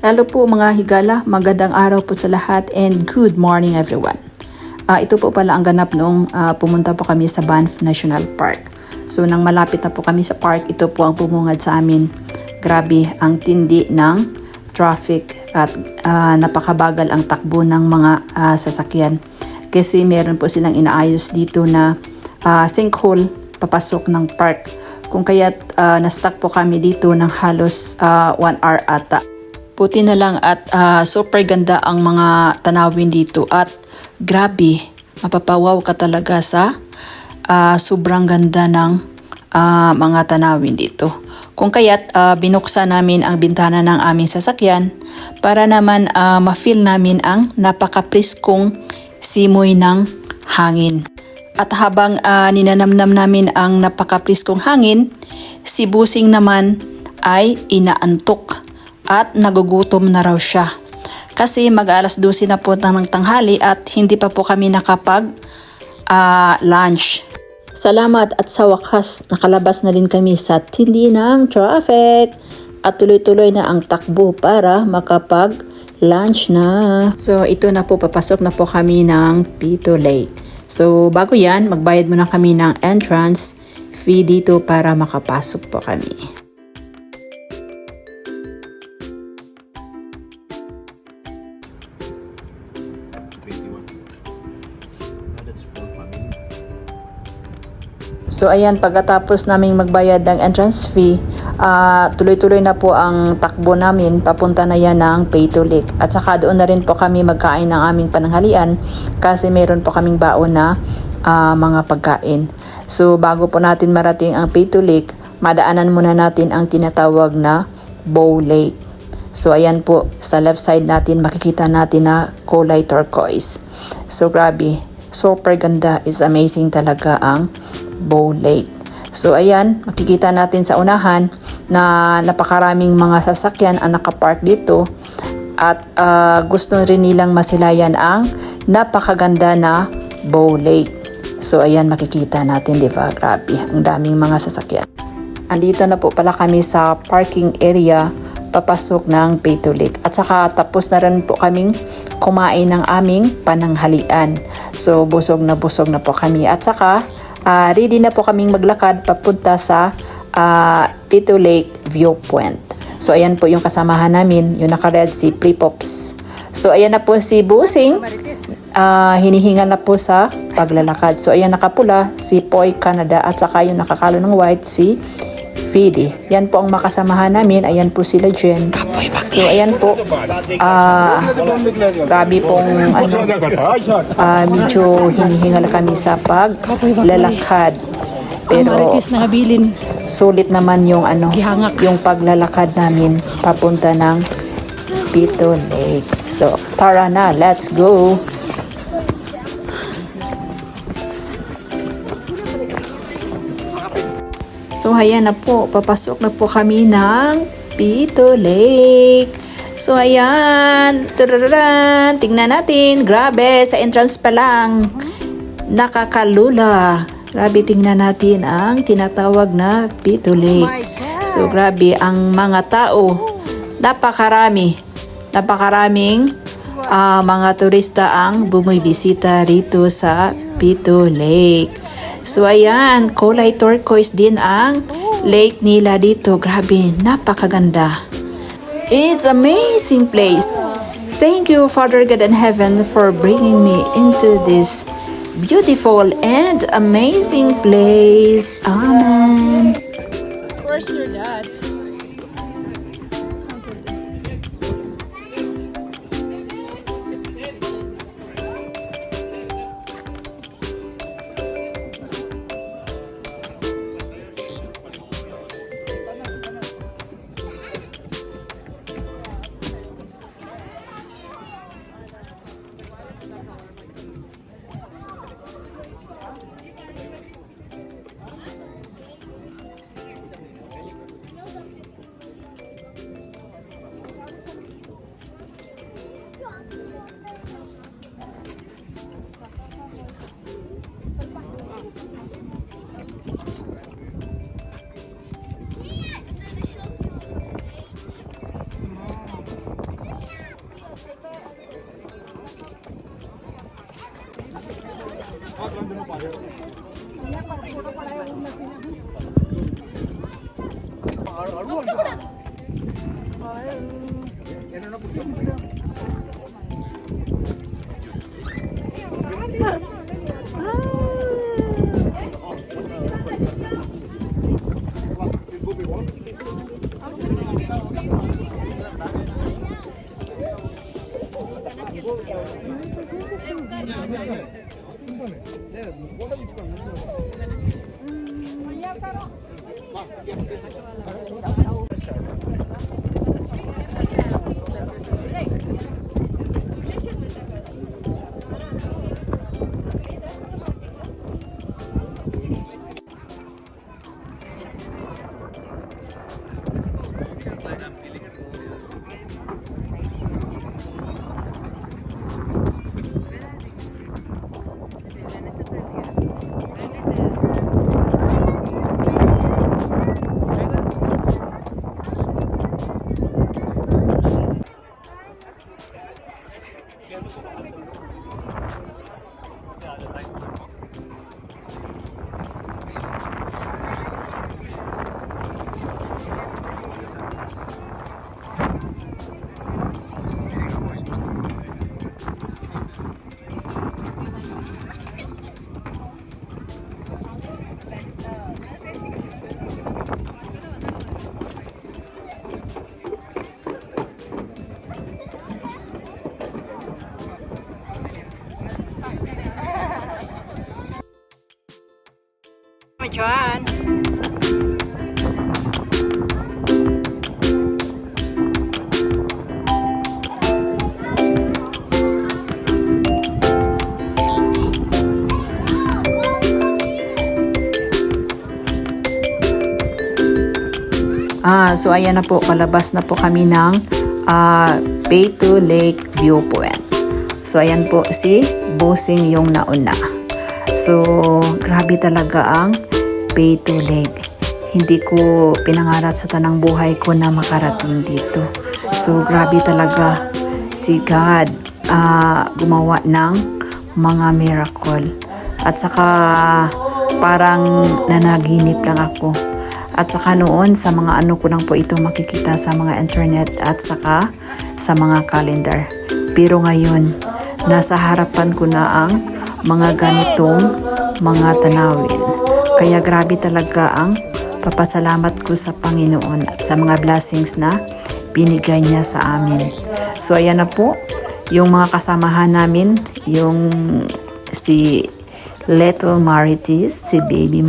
Lalo po mga higala, magandang araw po sa lahat and good morning everyone. Ito po pala ang ganap noong pumunta po kami sa Banff National Park. So nang malapit na po kami sa park, ito po ang pumungad sa amin. Grabe ang tindi ng traffic at napakabagal ang takbo ng mga sasakyan. Kasi meron po silang inaayos dito na sinkhole papasok ng park. Kung kaya't na-stuck po kami dito ng halos 1 hour ata. Puti na lang at super ganda ang mga tanawin dito at grabe, mapapawaw ka talaga sa sobrang ganda ng mga tanawin dito. Kung kaya't binuksan namin ang bintana ng aming sasakyan para naman ma-feel namin ang napaka-priskong simoy ng hangin. At habang ninanamnam namin ang napaka-priskong hangin, si Busing naman ay inaantok. At nagugutom na raw siya. Kasi mag-alas 12 na po ng tanghali at hindi pa po kami nakapag-lunch. Salamat at sa wakas nakalabas na din kami sa tindi ng traffic. At tuloy-tuloy na ang takbo para makapag-lunch na. So ito na po, papasok na po kami ng Pito Lake. So bago yan, magbayad muna kami ng entrance fee dito para makapasok po kami. So ayan, pagkatapos naming magbayad ng entrance fee, tuloy-tuloy na po ang takbo namin, papunta na yan ng Pito Lake. At saka doon na rin po kami magkain ng aming pananghalian kasi meron po kaming baon na mga pagkain. So bago po natin marating ang Pito Lake, madaanan muna natin ang tinatawag na Bow Lake. So ayan po, sa left side natin makikita natin na kulay turquoise. So grabe, super ganda, is amazing talaga ang Bow Lake. So ayan, makikita natin sa unahan na napakaraming mga sasakyan ang nakapark dito at gusto rin nilang masilayan ang napakaganda na Bow Lake. So ayan, makikita natin, di ba? Grabe, ang daming mga sasakyan. Andito na po pala kami sa parking area papasok ng Pito Lake. At saka tapos na rin po kaming kumain ng aming pananghalian. So busog na po kami. At saka ready na po kaming maglakad papunta sa Pito Lake Viewpoint. So ayan po yung kasamahan namin, yung naka-red si Pre-Pops. So ayan na po si Busing, hinihingal na po sa paglalakad. So ayan nakapula si Poy Canada at saka yung nakakalo ng white si Fidi. Yan po ang makasamahan namin. Ayan po sila Jen. So ayan po, grabe pong medyo hinihingal kami sa paglalakad. Pero sulit naman yung yung paglalakad namin papunta ng Pito Lake. So tara na, let's go. So ayan na po, papasok na po kami ng Pito Lake. So ayan, tararan, tingnan natin, grabe, sa entrance pa lang, nakakalula. Grabe, tingnan natin ang tinatawag na Pito Lake. So grabe, ang mga tao, napakaraming mga turista ang bumibisita rito sa Pito Lake. So ayan, kulay turquoise din ang lake nila dito. Grabe, napakaganda. It's amazing place. Thank you, Father God in heaven, for bringing me into this beautiful and amazing place. Amen. Where's your dad? John. So ayan na po, palabas na po kami ng Peyto Lake Viewpoint. So ayan po si Bossing yung nauna. So grabe talaga ang Peyto Lake. Hindi ko pinangarap sa tanang buhay ko na makarating dito. So grabe talaga si God gumawa ng mga miracle. At saka parang nanaginip lang ako. At saka noon sa mga ano ko lang po ito makikita sa mga internet at saka sa mga calendar. Pero ngayon, nasa harapan ko na ang mga ganitong mga tanawin. Kaya grabe talaga ang papasalamat ko sa Panginoon sa mga blessings na binigay niya sa amin. So ayan na po, yung mga kasamahan namin, yung si Little Marites, si Baby